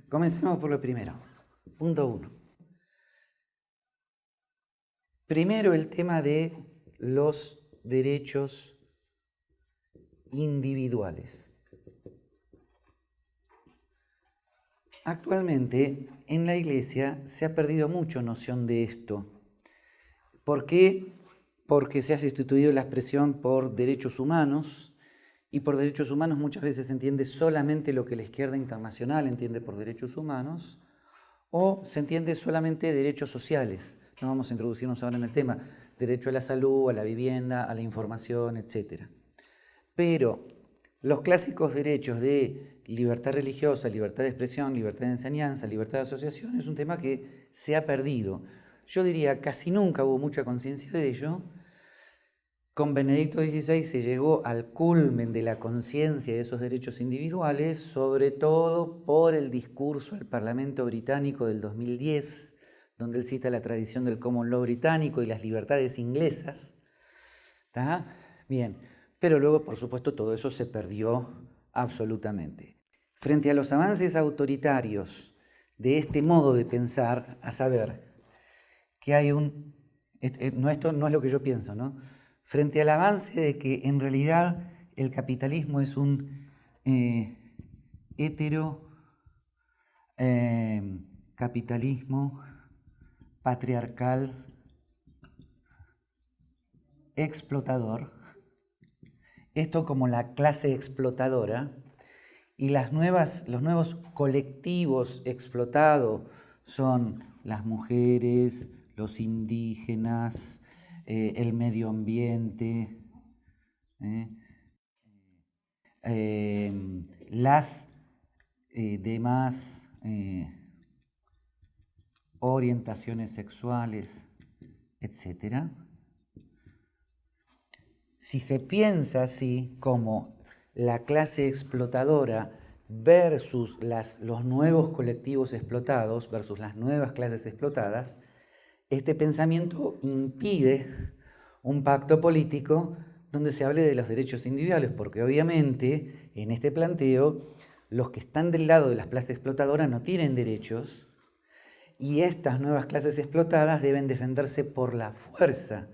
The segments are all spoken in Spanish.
Comencemos por lo primero. Punto 1. Primero el tema de los derechos individuales. Actualmente en la Iglesia se ha perdido mucho noción de esto. ¿Por qué? Porque se ha sustituido la expresión por derechos humanos, y por derechos humanos muchas veces se entiende solamente lo que la izquierda internacional entiende por derechos humanos, o se entiende solamente derechos sociales. No vamos a introducirnos ahora en el tema, derecho a la salud, a la vivienda, a la información, etc. Pero los clásicos derechos de libertad religiosa, libertad de expresión, libertad de enseñanza, libertad de asociación es un tema que se ha perdido. Yo diría casi nunca hubo mucha conciencia de ello. Con Benedicto XVI se llegó al culmen de la conciencia de esos derechos individuales, sobre todo por el discurso al Parlamento británico del 2010, donde él cita la tradición del common law británico y las libertades inglesas. ¿Está? Bien, pero luego, por supuesto, todo eso se perdió absolutamente. Frente a los avances autoritarios de este modo de pensar, a saber, que hay un... Esto no es lo que yo pienso, ¿no? Frente al avance de que en realidad el capitalismo es un capitalismo patriarcal explotador, esto como la clase explotadora, y los nuevos colectivos explotados son las mujeres, los indígenas, el medio ambiente, las demás orientaciones sexuales, etc. Si se piensa así como la clase explotadora versus los nuevos colectivos explotados, versus las nuevas clases explotadas, este pensamiento impide un pacto político donde se hable de los derechos individuales, porque obviamente en este planteo los que están del lado de las clases explotadoras no tienen derechos, y estas nuevas clases explotadas deben defenderse por la fuerza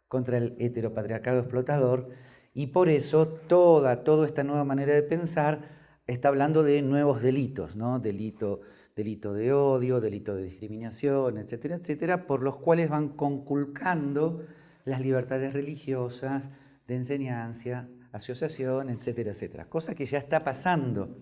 contra el heteropatriarcado explotador, y por eso toda esta nueva manera de pensar está hablando de nuevos delitos, ¿no? Delito de odio, delito de discriminación, etcétera, etcétera, por los cuales van conculcando las libertades religiosas, de enseñanza, asociación, etcétera, etcétera. Cosa que ya está pasando.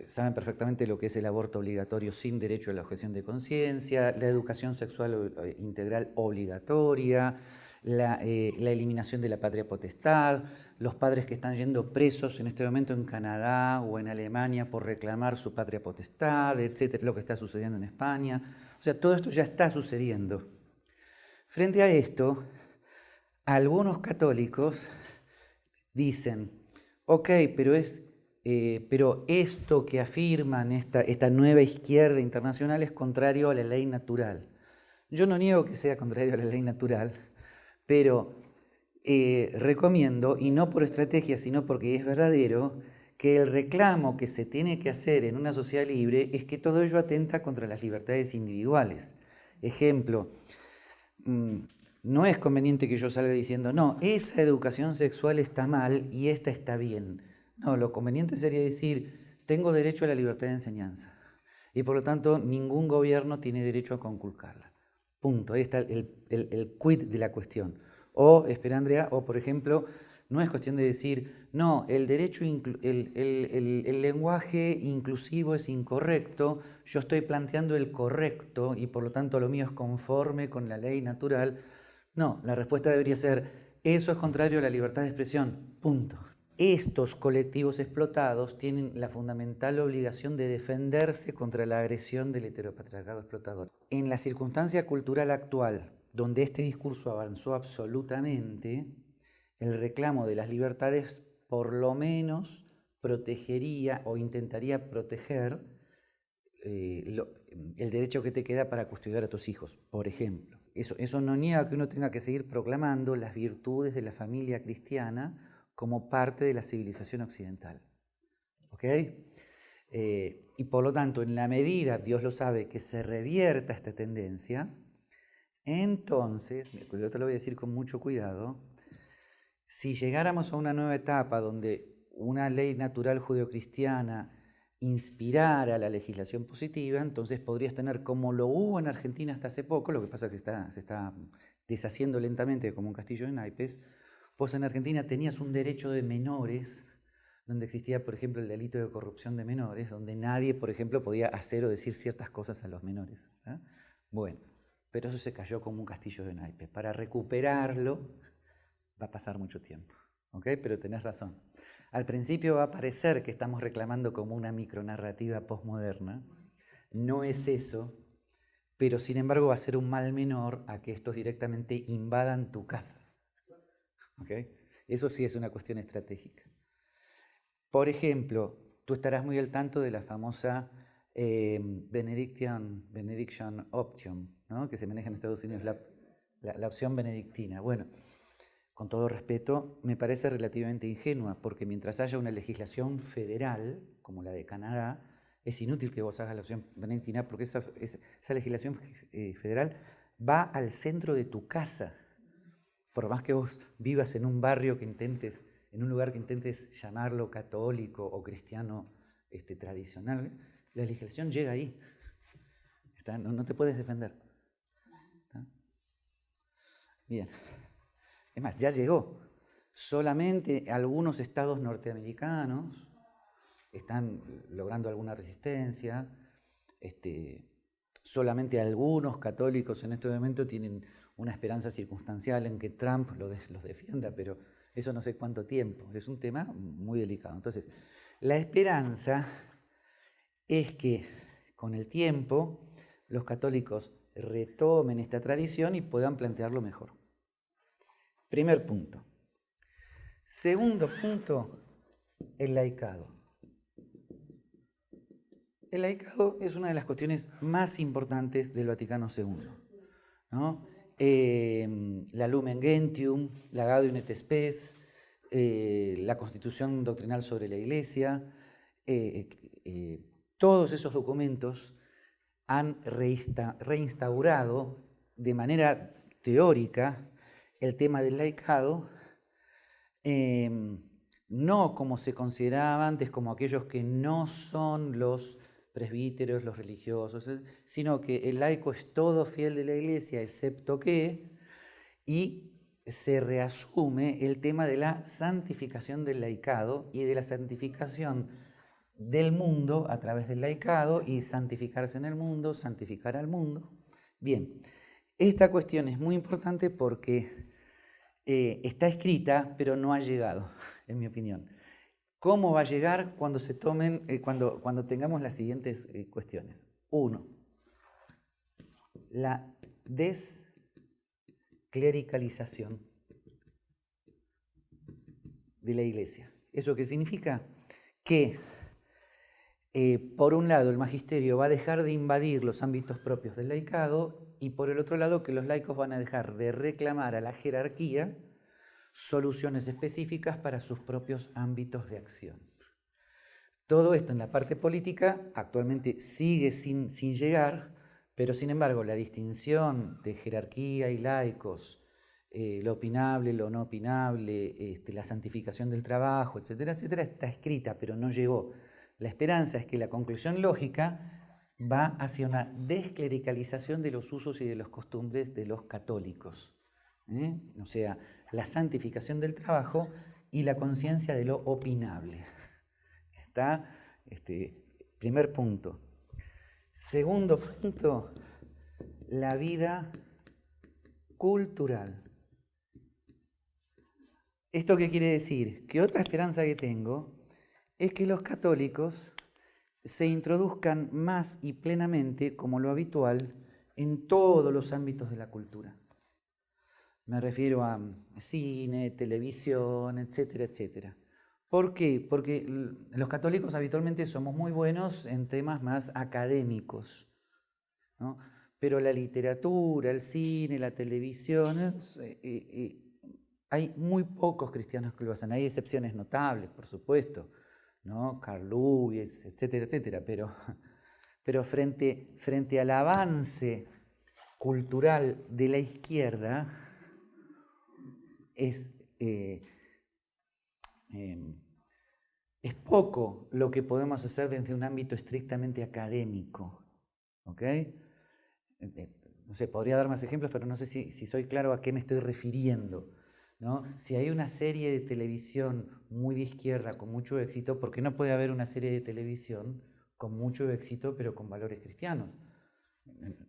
Saben perfectamente lo que es el aborto obligatorio sin derecho a la objeción de conciencia, la educación sexual integral obligatoria, la eliminación de la patria potestad, los padres que están yendo presos en este momento en Canadá o en Alemania por reclamar su patria potestad, etcétera, lo que está sucediendo en España. O sea, todo esto ya está sucediendo. Frente a esto, algunos católicos dicen, ok, pero esto que afirman esta nueva izquierda internacional es contrario a la ley natural. Yo no niego que sea contrario a la ley natural, pero recomiendo, y no por estrategia, sino porque es verdadero, que el reclamo que se tiene que hacer en una sociedad libre es que todo ello atenta contra las libertades individuales. Ejemplo, no es conveniente que yo salga diciendo, no, esa educación sexual está mal y esta está bien. No, lo conveniente sería decir, tengo derecho a la libertad de enseñanza y por lo tanto ningún gobierno tiene derecho a conculcarla. Punto, ahí está el quid de la cuestión. O, espera Andrea, o por ejemplo, no es cuestión de decir, no, el lenguaje inclusivo es incorrecto, yo estoy planteando el correcto y por lo tanto lo mío es conforme con la ley natural. No, la respuesta debería ser, eso es contrario a la libertad de expresión, punto. Estos colectivos explotados tienen la fundamental obligación de defenderse contra la agresión del heteropatriarcado explotador. En la circunstancia cultural actual, donde este discurso avanzó absolutamente, el reclamo de las libertades por lo menos protegería o intentaría proteger el derecho que te queda para custodiar a tus hijos, por ejemplo. Eso no niega que uno tenga que seguir proclamando las virtudes de la familia cristiana como parte de la civilización occidental. ¿ok? Y por lo tanto, en la medida, Dios lo sabe, que se revierta esta tendencia, entonces, yo te lo voy a decir con mucho cuidado, si llegáramos a una nueva etapa donde una ley natural judeocristiana inspirara la legislación positiva, entonces podrías tener, como lo hubo en Argentina hasta hace poco, lo que pasa es que se está deshaciendo lentamente como un castillo de naipes, pues en Argentina tenías un derecho de menores, donde existía, por ejemplo, el delito de corrupción de menores, donde nadie, por ejemplo, podía hacer o decir ciertas cosas a los menores. ¿Eh? Bueno, pero eso se cayó como un castillo de naipes. Para recuperarlo va a pasar mucho tiempo, ¿ok? Pero tenés razón. Al principio va a parecer que estamos reclamando como una micronarrativa postmoderna. No es eso, pero sin embargo va a ser un mal menor a que estos directamente invadan tu casa. ¿Ok? Eso sí es una cuestión estratégica. Por ejemplo, tú estarás muy al tanto de la famosa Benediction Option, ¿no? Que se maneja en Estados Unidos, la opción benedictina. Bueno, con todo respeto, me parece relativamente ingenua, porque mientras haya una legislación federal, como la de Canadá, es inútil que vos hagas la opción benedictina, porque esa legislación federal va al centro de tu casa. Por más que vos vivas en un barrio que intentes, en un lugar que intentes llamarlo católico o cristiano tradicional, la legislación llega ahí. No te puedes defender. ¿Está? Bien. Es más, ya llegó. Solamente algunos estados norteamericanos están logrando alguna resistencia. Solamente algunos católicos en este momento tienen una esperanza circunstancial en que Trump los defienda, pero eso no sé cuánto tiempo. Es un tema muy delicado. Entonces, la esperanza es que con el tiempo los católicos retomen esta tradición y puedan plantearlo mejor. Primer punto. Segundo punto, el laicado. El laicado es una de las cuestiones más importantes del Vaticano II, ¿no? La Lumen Gentium, la Gaudium et Spes, la Constitución Doctrinal sobre la Iglesia, todos esos documentos han reinstaurado de manera teórica el tema del laicado, no como se consideraba antes, como aquellos que no son los presbíteros, los religiosos, sino que el laico es todo fiel de la Iglesia, excepto que, y se reasume el tema de la santificación del laicado y de la santificación del mundo a través del laicado y santificarse en el mundo, santificar al mundo. Bien, esta cuestión es muy importante porque está escrita, pero no ha llegado, en mi opinión. ¿Cómo va a llegar cuando se tomen, cuando tengamos las siguientes cuestiones? 1. La desclericalización de la Iglesia. ¿Eso qué significa? Que, por un lado, el magisterio va a dejar de invadir los ámbitos propios del laicado y, por el otro lado, que los laicos van a dejar de reclamar a la jerarquía soluciones específicas para sus propios ámbitos de acción. Todo esto en la parte política actualmente sigue sin llegar, pero sin embargo la distinción de jerarquía y laicos, lo opinable, lo no opinable, la santificación del trabajo, etcétera, etcétera, está escrita, pero no llegó. La esperanza es que la conclusión lógica va hacia una desclericalización de los usos y de las costumbres de los católicos. O sea, la santificación del trabajo y la conciencia de lo opinable. ¿Está? Primer punto. Segundo punto, la vida cultural. ¿Esto qué quiere decir? Que otra esperanza que tengo es que los católicos se introduzcan más y plenamente, como lo habitual, en todos los ámbitos de la cultura. Me refiero a cine, televisión, etcétera, etcétera. ¿Por qué? Porque los católicos habitualmente somos muy buenos en temas más académicos, ¿no? Pero la literatura, el cine, la televisión, hay muy pocos cristianos que lo hacen. Hay excepciones notables, por supuesto, ¿no? Carl Lewis, etcétera, etcétera, pero frente al avance cultural de la izquierda es poco lo que podemos hacer desde un ámbito estrictamente académico, ¿ok? No sé, podría dar más ejemplos, pero no sé si soy claro a qué me estoy refiriendo, ¿no? Si hay una serie de televisión muy de izquierda con mucho éxito, ¿por qué no puede haber una serie de televisión con mucho éxito pero con valores cristianos?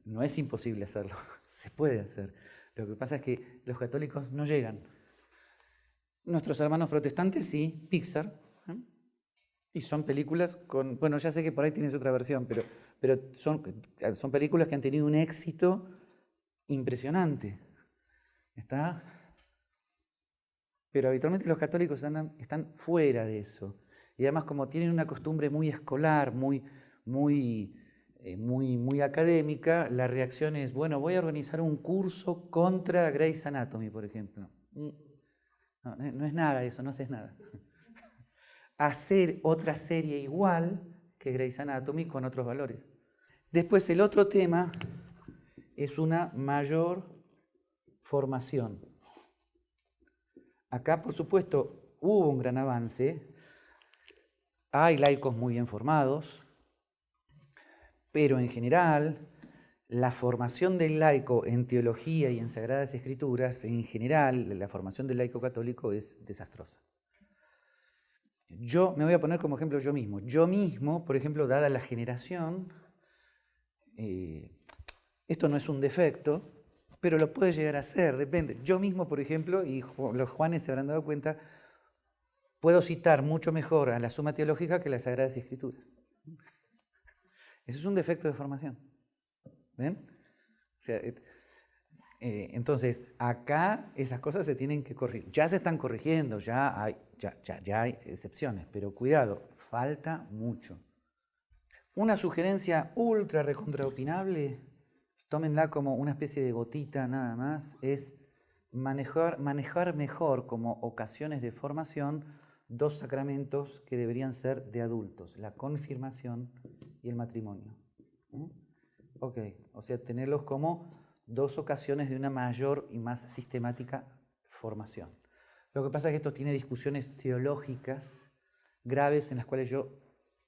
No es imposible hacerlo, se puede hacer. Lo que pasa es que los católicos no llegan. Nuestros hermanos protestantes sí, Pixar, ¿eh? Y son películas con, bueno, ya sé que por ahí tienes otra versión, pero son películas que han tenido un éxito impresionante. ¿Está? Pero habitualmente los católicos están fuera de eso. Y además como tienen una costumbre muy escolar, muy académica, la reacción es, bueno, voy a organizar un curso contra Grey's Anatomy, por ejemplo. No es nada eso, no haces nada. Hacer otra serie igual que Grey's Anatomy con otros valores. Después el otro tema es una mayor formación. Acá, por supuesto, hubo un gran avance. Hay laicos muy bien formados, pero en general la formación del laico en teología y en sagradas escrituras, en general, la formación del laico católico es desastrosa. Yo me voy a poner como ejemplo yo mismo. Yo mismo, por ejemplo, dada la generación, esto no es un defecto, pero lo puede llegar a ser, depende. Yo mismo, por ejemplo, y los Juanes se habrán dado cuenta, puedo citar mucho mejor a la Suma Teológica que las Sagradas Escrituras. Eso es un defecto de formación. ¿Ven? O sea, entonces, acá esas cosas se tienen que corregir. Ya se están corrigiendo, ya hay excepciones, pero cuidado, falta mucho. Una sugerencia ultra recontraopinable, tómenla como una especie de gotita nada más, es manejar mejor como ocasiones de formación dos sacramentos que deberían ser de adultos, la confirmación y el matrimonio. Ok, o sea, tenerlos como dos ocasiones de una mayor y más sistemática formación. Lo que pasa es que esto tiene discusiones teológicas graves en las cuales yo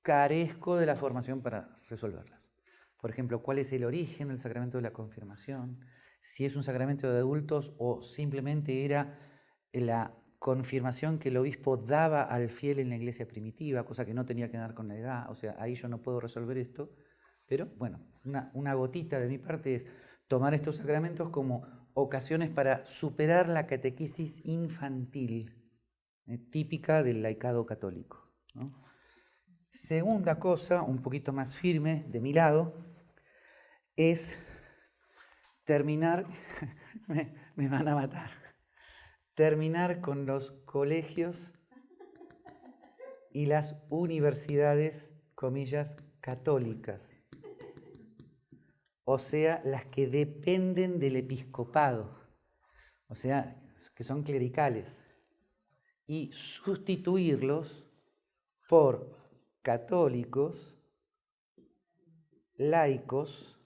carezco de la formación para resolverlas. Por ejemplo, ¿cuál es el origen del sacramento de la confirmación? Si es un sacramento de adultos o simplemente era la confirmación que el obispo daba al fiel en la iglesia primitiva, cosa que no tenía que dar con la edad. O sea, ahí yo no puedo resolver esto. Pero bueno, una gotita de mi parte es tomar estos sacramentos como ocasiones para superar la catequesis infantil, típica del laicado católico, ¿no? Segunda cosa, un poquito más firme de mi lado, es terminar, me van a matar, terminar con los colegios y las universidades, comillas, católicas. O sea, las que dependen del episcopado, o sea, que son clericales, y sustituirlos por católicos, laicos,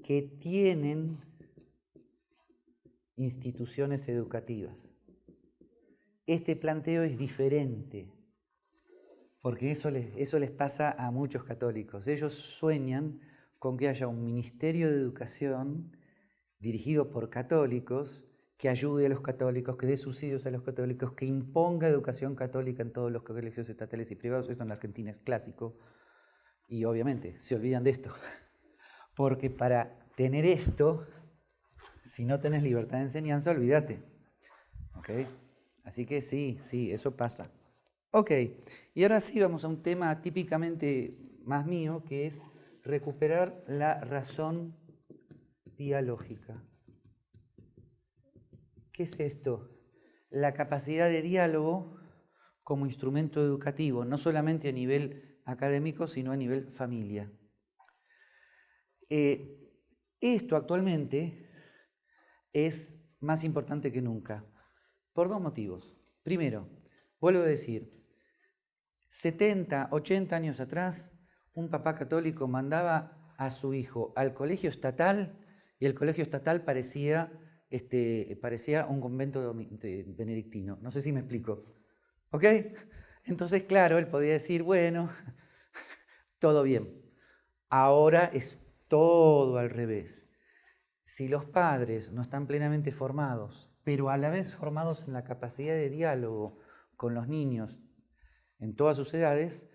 que tienen instituciones educativas. Este planteo es diferente, porque eso les pasa a muchos católicos. Ellos sueñan con que haya un ministerio de educación dirigido por católicos, que ayude a los católicos, que dé subsidios a los católicos, que imponga educación católica en todos los colegios estatales y privados. Esto en la Argentina es clásico. Y obviamente se olvidan de esto. Porque para tener esto, si no tenés libertad de enseñanza, olvídate. ¿Ok? Así que sí, eso pasa. Ok, y ahora sí vamos a un tema típicamente más mío, que es recuperar la razón dialógica. ¿Qué es esto? La capacidad de diálogo como instrumento educativo, no solamente a nivel académico, sino a nivel familia. Esto actualmente es más importante que nunca, por dos motivos. Primero, vuelvo a decir, 70, 80 años atrás, un papá católico mandaba a su hijo al colegio estatal y el colegio estatal parecía un convento benedictino. No sé si me explico. ¿Ok? Entonces, claro, él podía decir, bueno, todo bien. Ahora es todo al revés. Si los padres no están plenamente formados, pero a la vez formados en la capacidad de diálogo con los niños en todas sus edades,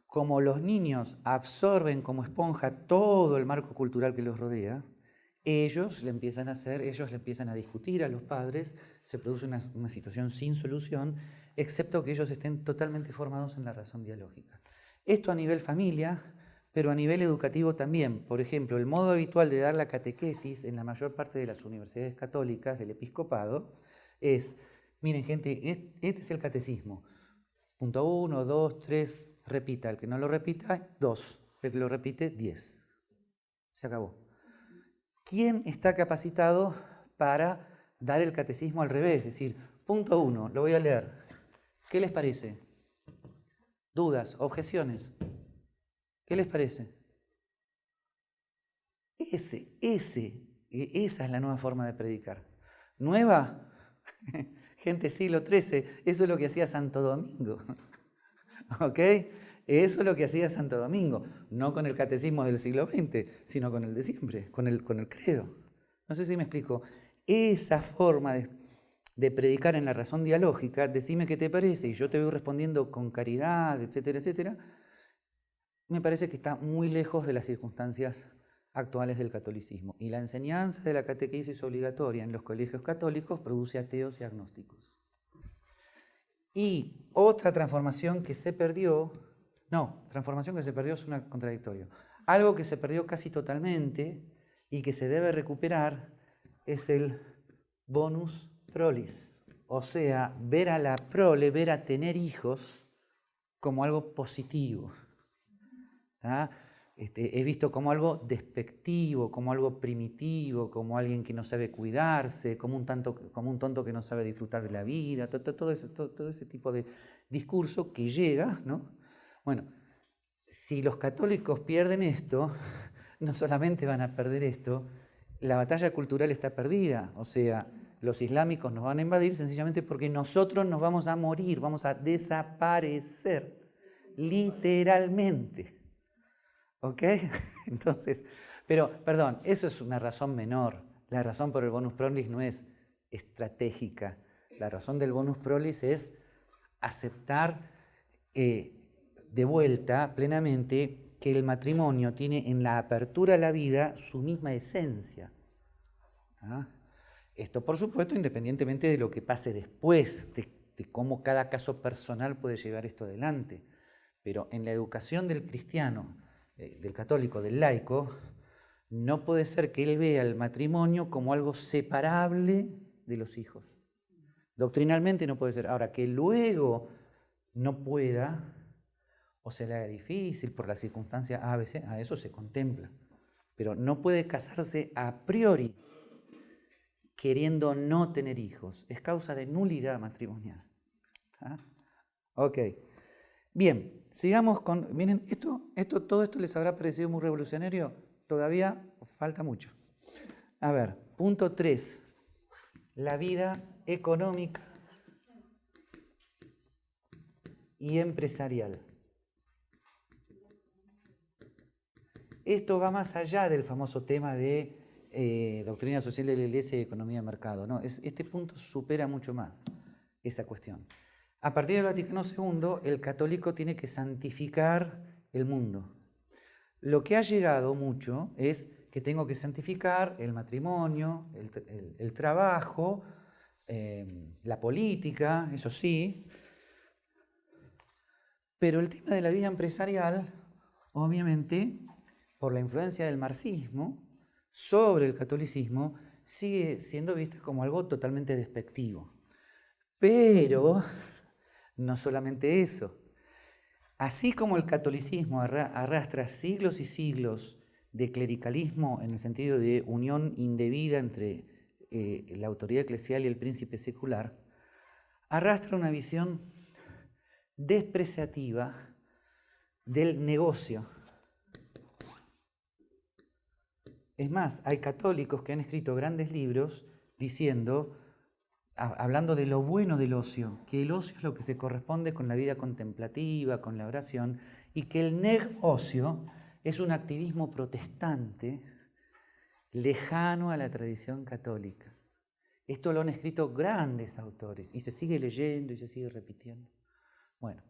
como los niños absorben como esponja todo el marco cultural que los rodea, ellos le empiezan a discutir a los padres, se produce una situación sin solución, excepto que ellos estén totalmente formados en la razón dialógica. Esto a nivel familia, pero a nivel educativo también. Por ejemplo, el modo habitual de dar la catequesis en la mayor parte de las universidades católicas del episcopado es, miren gente, este es el catecismo. Punto 1, 2, 3, repita. El que no lo repita, 2. El que lo repite, 10. Se acabó. ¿Quién está capacitado para dar el catecismo al revés? Es decir, punto 1, lo voy a leer. ¿Qué les parece? ¿Dudas? ¿Objeciones? ¿Qué les parece? Esa es la nueva forma de predicar. ¿Nueva? Gente, siglo XIII, eso es lo que hacía Santo Domingo. ¿Ok? Eso es lo que hacía Santo Domingo, no con el catecismo del siglo XX, sino con el de siempre, con el credo. No sé si me explico. Esa forma de predicar en la razón dialógica, decime qué te parece, y yo te voy respondiendo con caridad, etcétera, etcétera, me parece que está muy lejos de las circunstancias actuales del catolicismo. Y la enseñanza de la catequesis obligatoria en los colegios católicos produce ateos y agnósticos. Y otra transformación que se perdió, es una contradictorio. Algo que se perdió casi totalmente y que se debe recuperar es el bonus prolis. O sea, ver a la prole, ver a tener hijos como algo positivo. Es visto como algo despectivo, como algo primitivo, como alguien que no sabe cuidarse, como un tonto que no sabe disfrutar de la vida, todo ese tipo de discurso que llega, ¿no? Bueno, si los católicos pierden esto, no solamente van a perder esto, la batalla cultural está perdida, o sea, los islámicos nos van a invadir sencillamente porque nosotros nos vamos a morir, vamos a desaparecer, literalmente. ¿Ok? Entonces, pero, perdón, eso es una razón menor. La razón por el bonus prolis no es estratégica. La razón del bonus prolis es aceptar de vuelta plenamente que el matrimonio tiene en la apertura a la vida su misma esencia. ¿Ah? Esto, por supuesto, independientemente de lo que pase después, de cómo cada caso personal puede llevar esto adelante. Pero en la educación del cristiano, del católico, del laico, no puede ser que él vea el matrimonio como algo separable de los hijos. Doctrinalmente no puede ser. Ahora, que luego no pueda o se le haga difícil por la circunstancia ABC, a eso se contempla. Pero no puede casarse a priori queriendo no tener hijos. Es causa de nulidad matrimonial. ¿Ah? Ok. Bien, sigamos con... Miren, todo esto les habrá parecido muy revolucionario. Todavía falta mucho. A ver, punto 3. La vida económica y empresarial. Esto va más allá del famoso tema de doctrina social de la Iglesia y economía de mercado. No, este punto supera mucho más esa cuestión. A partir del Vaticano II, el católico tiene que santificar el mundo. Lo que ha llegado mucho es que tengo que santificar el matrimonio, el trabajo, la política, eso sí. Pero el tema de la vida empresarial, obviamente, por la influencia del marxismo sobre el catolicismo, sigue siendo vista como algo totalmente despectivo. Pero no solamente eso. Así como el catolicismo arrastra siglos y siglos de clericalismo en el sentido de unión indebida entre la autoridad eclesial y el príncipe secular, arrastra una visión despreciativa del negocio. Es más, hay católicos que han escrito grandes libros diciendo, hablando de lo bueno del ocio, que el ocio es lo que se corresponde con la vida contemplativa, con la oración, y que el negocio es un activismo protestante lejano a la tradición católica. Esto lo han escrito grandes autores y se sigue leyendo y se sigue repitiendo. Bueno,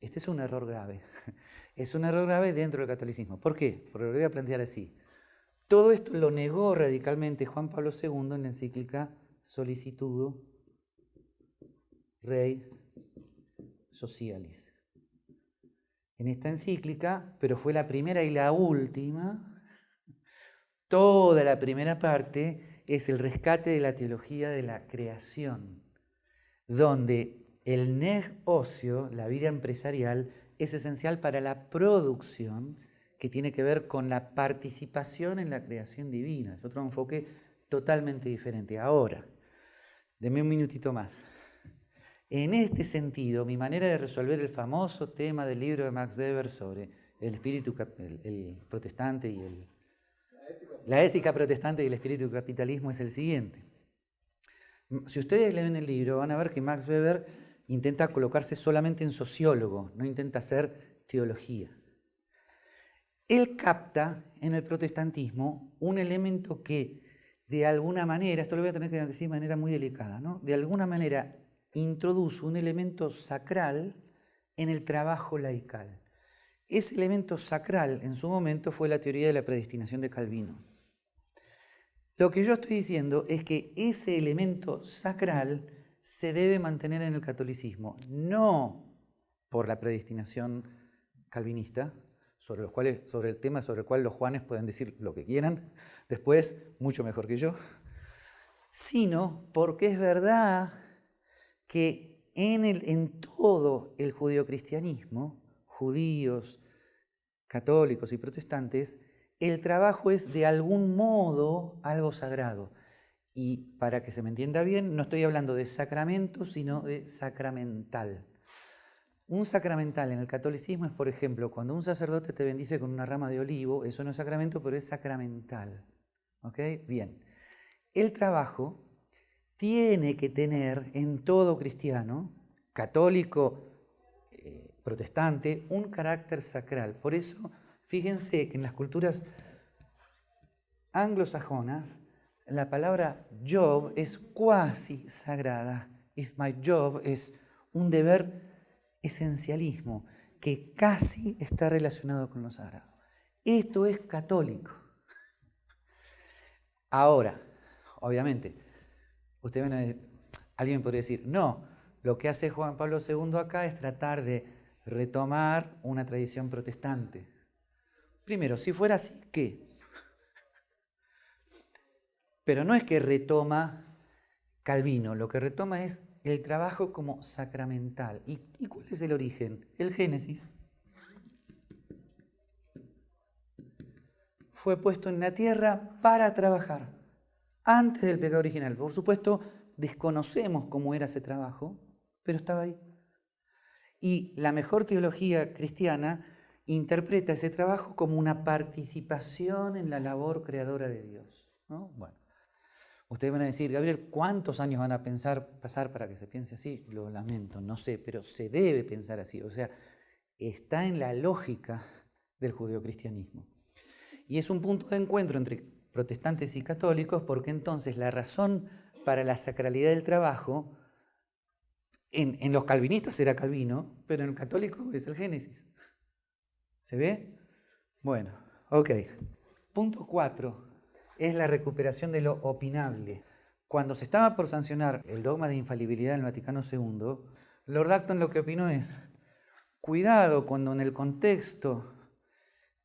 este es un error grave. Es un error grave dentro del catolicismo. ¿Por qué? Porque lo voy a plantear así. Todo esto lo negó radicalmente Juan Pablo II en la encíclica Solicitudo Rei Socialis. En esta encíclica, pero fue la primera y la última, toda la primera parte es el rescate de la teología de la creación, donde el negocio, la vida empresarial, es esencial para la producción, que tiene que ver con la participación en la creación divina. Es otro enfoque totalmente diferente. Ahora, denme un minutito más. En este sentido, mi manera de resolver el famoso tema del libro de Max Weber sobre el espíritu el protestante y la ética protestante y el espíritu del capitalismo es el siguiente. Si ustedes leen el libro, van a ver que Max Weber intenta colocarse solamente en sociólogo, no intenta hacer teología. Él capta en el protestantismo un elemento que, de alguna manera, esto lo voy a tener que decir de manera muy delicada, ¿no? De alguna manera introduce un elemento sacral en el trabajo laical. Ese elemento sacral en su momento fue la teoría de la predestinación de Calvino. Lo que yo estoy diciendo es que ese elemento sacral se debe mantener en el catolicismo, no por la predestinación calvinista, sobre el tema sobre el cual los Juanes pueden decir lo que quieran, después mucho mejor que yo, sino porque es verdad que en todo el judeocristianismo, judíos, católicos y protestantes, el trabajo es de algún modo algo sagrado. Y para que se me entienda bien, no estoy hablando de sacramento, sino de sacramental. Un sacramental en el catolicismo es, por ejemplo, cuando un sacerdote te bendice con una rama de olivo, eso no es sacramento, pero es sacramental. ¿Ok? Bien. El trabajo tiene que tener en todo cristiano, católico, protestante, un carácter sacral. Por eso, fíjense que en las culturas anglosajonas, la palabra job es cuasi sagrada. It's my job es un deber esencialismo que casi está relacionado con lo sagrado. Esto es católico. Ahora, obviamente, alguien podría decir, no, lo que hace Juan Pablo II acá es tratar de retomar una tradición protestante. Primero, si fuera así, ¿qué? Pero no es que retoma Calvino, lo que retoma es el trabajo como sacramental. ¿Y cuál es el origen? El Génesis. Fue puesto en la tierra para trabajar, antes del pecado original. Por supuesto, desconocemos cómo era ese trabajo, pero estaba ahí. Y la mejor teología cristiana interpreta ese trabajo como una participación en la labor creadora de Dios, ¿no? Bueno, ustedes van a decir, Gabriel, ¿cuántos años van a pasar para que se piense así? Lo lamento, no sé, pero se debe pensar así. O sea, está en la lógica del judeocristianismo. Y es un punto de encuentro entre protestantes y católicos, porque entonces la razón para la sacralidad del trabajo, en los calvinistas era Calvino, pero en el católico es el Génesis. ¿Se ve? Bueno, ok. Punto 4 es la recuperación de lo opinable. Cuando se estaba por sancionar el dogma de infalibilidad en el Vaticano II, Lord Acton lo que opinó es, cuidado cuando en el contexto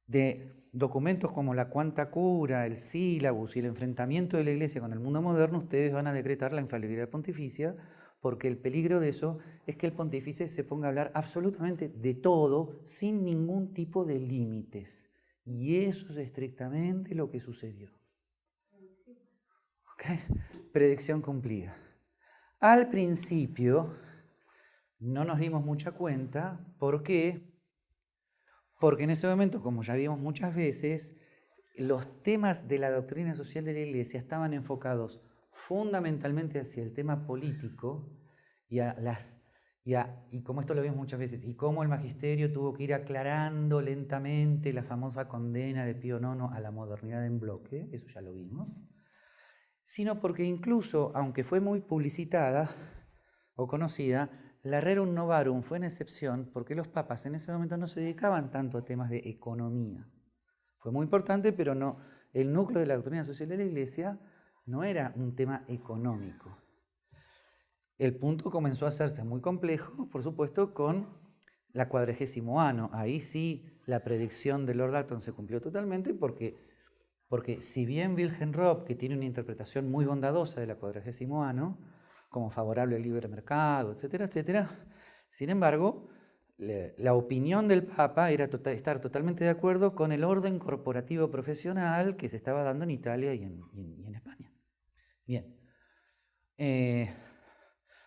de documentos como la Quanta Cura, el Sílabus y el enfrentamiento de la Iglesia con el mundo moderno, ustedes van a decretar la infalibilidad pontificia, porque el peligro de eso es que el pontífice se ponga a hablar absolutamente de todo sin ningún tipo de límites. Y eso es estrictamente lo que sucedió. ¿Okay? Predicción cumplida. Al principio no nos dimos mucha cuenta. ¿Por qué? Porque en ese momento, como ya vimos muchas veces, los temas de la doctrina social de la Iglesia estaban enfocados fundamentalmente hacia el tema político y y como esto lo vimos muchas veces, y cómo el magisterio tuvo que ir aclarando lentamente la famosa condena de Pío IX a la modernidad en bloque, eso ya lo vimos, sino porque incluso, aunque fue muy publicitada o conocida, la Rerum Novarum fue una excepción porque los papas en ese momento no se dedicaban tanto a temas de economía. Fue muy importante, pero no, el núcleo de la doctrina social de la Iglesia no era un tema económico. El punto comenzó a hacerse muy complejo, por supuesto, con la 40º ano. Ahí sí la predicción de Lord Acton se cumplió totalmente porque si bien Wilhelm Robb, que tiene una interpretación muy bondadosa de la 40º ano, como favorable al libre mercado, etcétera, etcétera, sin embargo, la opinión del Papa era estar totalmente de acuerdo con el orden corporativo profesional que se estaba dando en Italia y en España. Bien.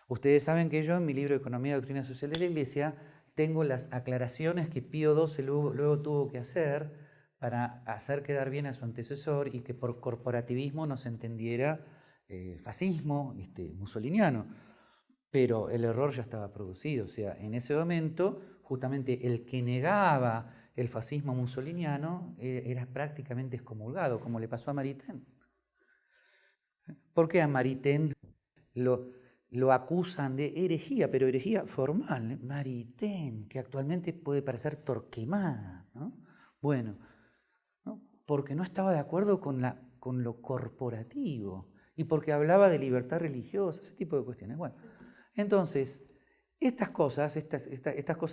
Ustedes saben que yo en mi libro Economía y Doctrina Social de la Iglesia tengo las aclaraciones que Pío XII luego tuvo que hacer para hacer quedar bien a su antecesor y que por corporativismo no se entendiera fascismo mussoliniano. Pero el error ya estaba producido, o sea, en ese momento justamente el que negaba el fascismo mussoliniano era prácticamente excomulgado, como le pasó a Maritain. ¿Por qué a Maritain lo acusan de herejía, pero herejía formal? Maritain, que actualmente puede parecer Torquemada, ¿no? Bueno, ¿no? Porque no estaba de acuerdo con lo corporativo y porque hablaba de libertad religiosa, ese tipo de cuestiones. Bueno, entonces, estas cosas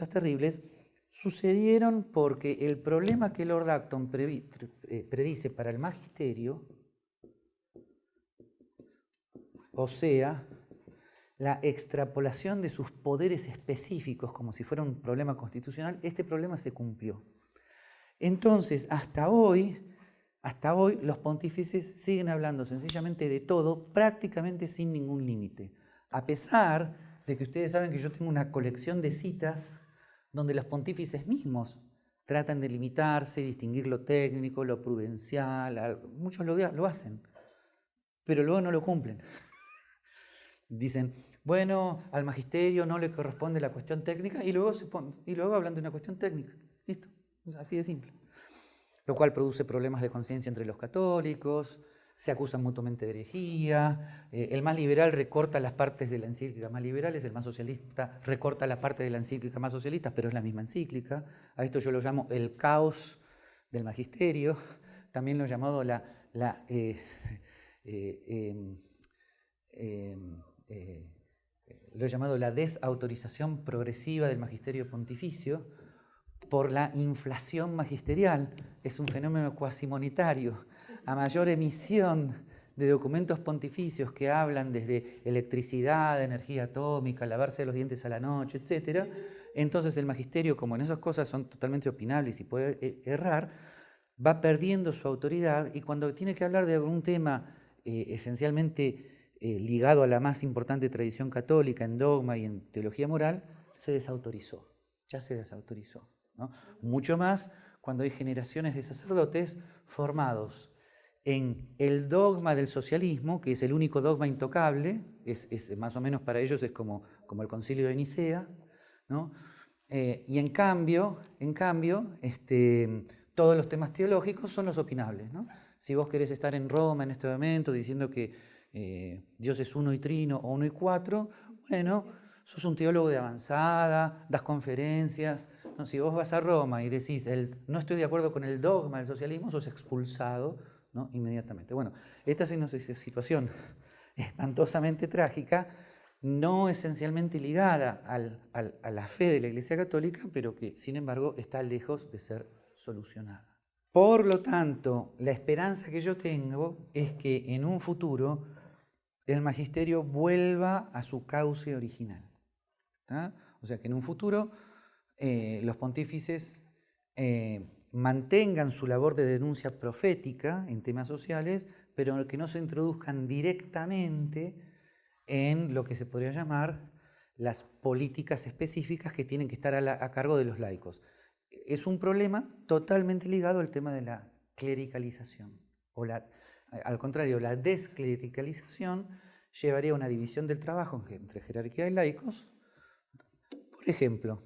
terribles sucedieron porque el problema que Lord Acton predice para el magisterio, o sea, la extrapolación de sus poderes específicos como si fuera un problema constitucional, este problema se cumplió. Entonces, hasta hoy los pontífices siguen hablando sencillamente de todo, prácticamente sin ningún límite. A pesar de que ustedes saben que yo tengo una colección de citas donde los pontífices mismos tratan de limitarse, distinguir lo técnico, lo prudencial, muchos lo hacen, pero luego no lo cumplen. Dicen, bueno, al magisterio no le corresponde la cuestión técnica y luego hablan de una cuestión técnica. Listo, así de simple. Lo cual produce problemas de conciencia entre los católicos, se acusan mutuamente de herejía, el más liberal recorta las partes de la encíclica más liberales, el más socialista recorta la parte de la encíclica más socialista, pero es la misma encíclica. A esto yo lo llamo el caos del magisterio, también lo he llamado lo he llamado la desautorización progresiva del magisterio pontificio por la inflación magisterial. Es un fenómeno cuasimonetario. A mayor emisión de documentos pontificios que hablan desde electricidad, energía atómica, lavarse los dientes a la noche, etc., entonces el magisterio, como en esas cosas son totalmente opinables y puede errar, va perdiendo su autoridad y cuando tiene que hablar de algún tema esencialmente ligado a la más importante tradición católica en dogma y en teología moral, se desautorizó, ya se desautorizó, ¿no? Mucho más cuando hay generaciones de sacerdotes formados en el dogma del socialismo, que es el único dogma intocable, es más o menos para ellos es como el concilio de Nicea, ¿no? Y en cambio todos los temas teológicos son los opinables, ¿no? Si vos querés estar en Roma en este momento diciendo que Dios es uno y trino o uno y cuatro, bueno, sos un teólogo de avanzada, das conferencias, ¿no? Si vos vas a Roma y decís, no estoy de acuerdo con el dogma del socialismo, sos expulsado, ¿no? Inmediatamente. Bueno, esta es una situación espantosamente trágica, no esencialmente ligada a la fe de la Iglesia Católica, pero que, sin embargo, está lejos de ser solucionada. Por lo tanto, la esperanza que yo tengo es que en un futuro el magisterio vuelva a su cauce original. ¿Tá? O sea, que en un futuro los pontífices mantengan su labor de denuncia profética en temas sociales, pero que no se introduzcan directamente en lo que se podría llamar las políticas específicas que tienen que estar a cargo de los laicos. es un problema totalmente ligado al tema de la clericalización. Al contrario, la desclericalización llevaría a una división del trabajo entre jerarquía y laicos. Por ejemplo,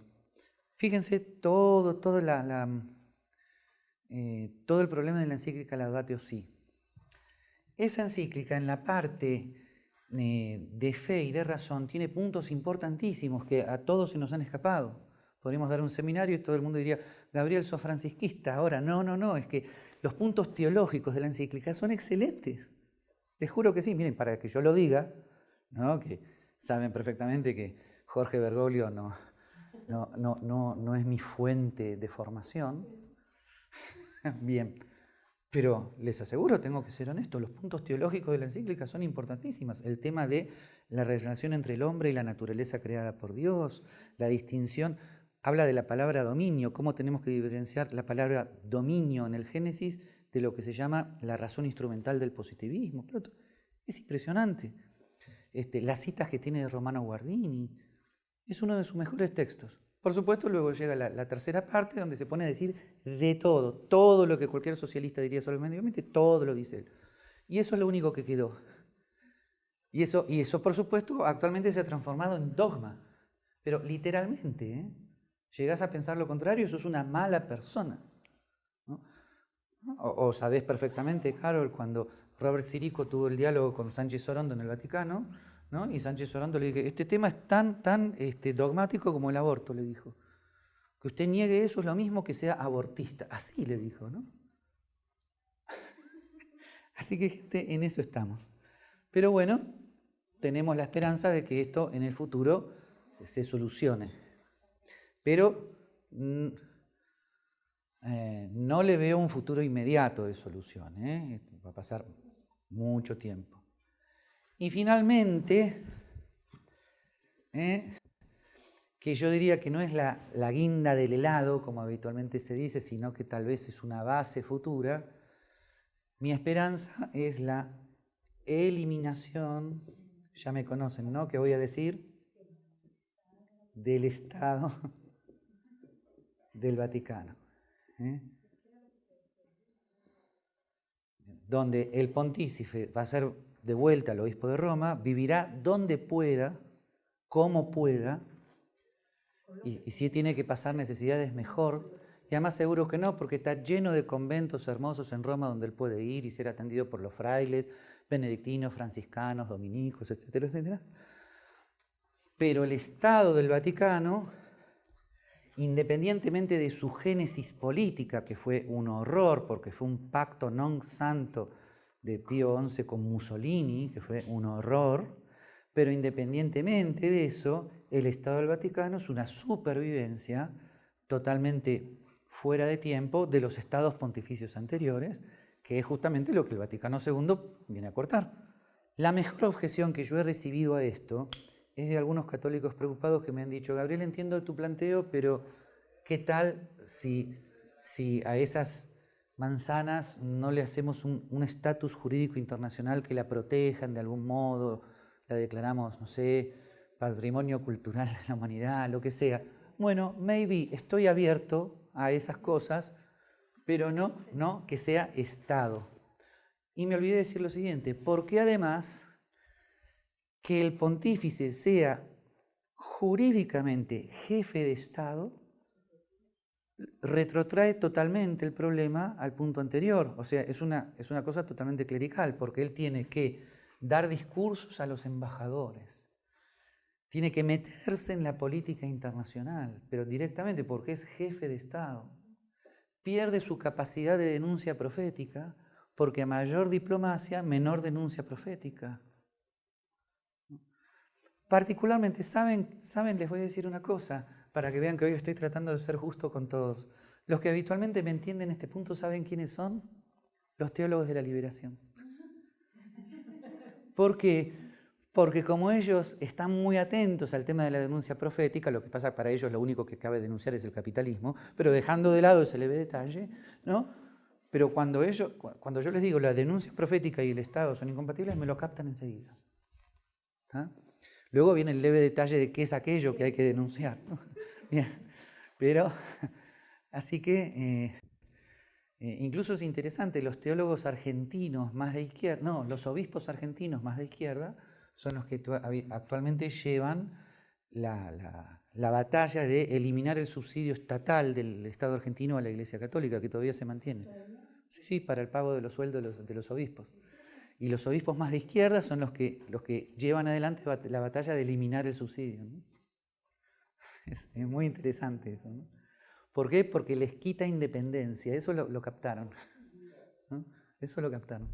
fíjense todo el problema de la encíclica Laudatio Si. Esa encíclica, en la parte de fe y de razón, tiene puntos importantísimos que a todos se nos han escapado. Podríamos dar un seminario y todo el mundo diría, Gabriel, sos francisquista. Ahora, no, es que los puntos teológicos de la encíclica son excelentes. Les juro que sí. Miren, para que yo lo diga, ¿no? Que saben perfectamente que Jorge Bergoglio no es mi fuente de formación. Bien, pero les aseguro, tengo que ser honesto, los puntos teológicos de la encíclica son importantísimos. El tema de la relación entre el hombre y la naturaleza creada por Dios, la distinción, habla de la palabra dominio, cómo tenemos que diferenciar la palabra dominio en el Génesis de lo que se llama la razón instrumental del positivismo. Es impresionante. Las citas que tiene de Romano Guardini, es uno de sus mejores textos. Por supuesto, luego llega la tercera parte donde se pone a decir de todo lo que cualquier socialista diría sobre el medio ambiente, todo lo dice él. Y eso es lo único que quedó. Y eso por supuesto, actualmente se ha transformado en dogma. Pero literalmente, llegás a pensar lo contrario, sos una mala persona, ¿no? O sabés perfectamente, Carol, cuando Robert Sirico tuvo el diálogo con Sánchez Orondo en el Vaticano, ¿no? Y Sánchez Orondo le dijo, este tema es tan dogmático como el aborto, le dijo. Que usted niegue eso es lo mismo que sea abortista. Así le dijo, ¿no? Así que, gente, en eso estamos. Pero bueno, tenemos la esperanza de que esto en el futuro se solucione. Pero no le veo un futuro inmediato de solución, va a pasar mucho tiempo. Y finalmente, que yo diría que no es la guinda del helado, como habitualmente se dice, sino que tal vez es una base futura, mi esperanza es la eliminación, ya me conocen, ¿no? ¿Qué voy a decir? Del Estado del Vaticano. Donde el pontífice va a ser de vuelta al obispo de Roma, vivirá donde pueda, como pueda, y si tiene que pasar necesidades mejor, y además seguro que no, porque está lleno de conventos hermosos en Roma donde él puede ir y ser atendido por los frailes, benedictinos, franciscanos, dominicos, etcétera, etcétera. Pero el Estado del Vaticano, independientemente de su génesis política, que fue un horror, porque fue un pacto non santo de Pío XI con Mussolini, que fue un horror, pero independientemente de eso, el Estado del Vaticano es una supervivencia totalmente fuera de tiempo de los estados pontificios anteriores, que es justamente lo que el Vaticano II viene a cortar. La mejor objeción que yo he recibido a esto es de algunos católicos preocupados que me han dicho, Gabriel, entiendo tu planteo, pero ¿qué tal si a esas manzanas no le hacemos un estatus jurídico internacional que la protejan de algún modo, la declaramos, no sé, patrimonio cultural de la humanidad, lo que sea? Bueno, maybe estoy abierto a esas cosas, pero no que sea Estado. Y me olvidé decir lo siguiente, porque además que el pontífice sea jurídicamente jefe de Estado retrotrae totalmente el problema al punto anterior. O sea, es una cosa totalmente clerical, porque él tiene que dar discursos a los embajadores, tiene que meterse en la política internacional, pero directamente porque es jefe de Estado. Pierde su capacidad de denuncia profética, porque a mayor diplomacia, menor denuncia profética. Particularmente, ¿saben? Les voy a decir una cosa, para que vean que hoy estoy tratando de ser justo con todos. Los que habitualmente me entienden en este punto, ¿saben quiénes son? Los teólogos de la liberación. ¿Por qué? Porque como ellos están muy atentos al tema de la denuncia profética, lo que pasa para ellos lo único que cabe denunciar es el capitalismo, pero dejando de lado ese leve detalle, ¿no? Pero cuando yo les digo la denuncia profética y el Estado son incompatibles, me lo captan enseguida. ¿Está? Luego viene el leve detalle de qué es aquello que hay que denunciar, ¿no? Bien. Así que incluso es interesante, los teólogos argentinos más de izquierda, no, los obispos argentinos más de izquierda son los que actualmente llevan la batalla de eliminar el subsidio estatal del Estado argentino a la Iglesia Católica, que todavía se mantiene. Sí, sí, para el pago de los sueldos de los obispos. Y los obispos más de izquierda son los que llevan adelante la batalla de eliminar el subsidio, ¿no? Es muy interesante eso, ¿no? ¿Por qué? Porque les quita independencia, eso lo captaron, ¿no? Eso lo captaron.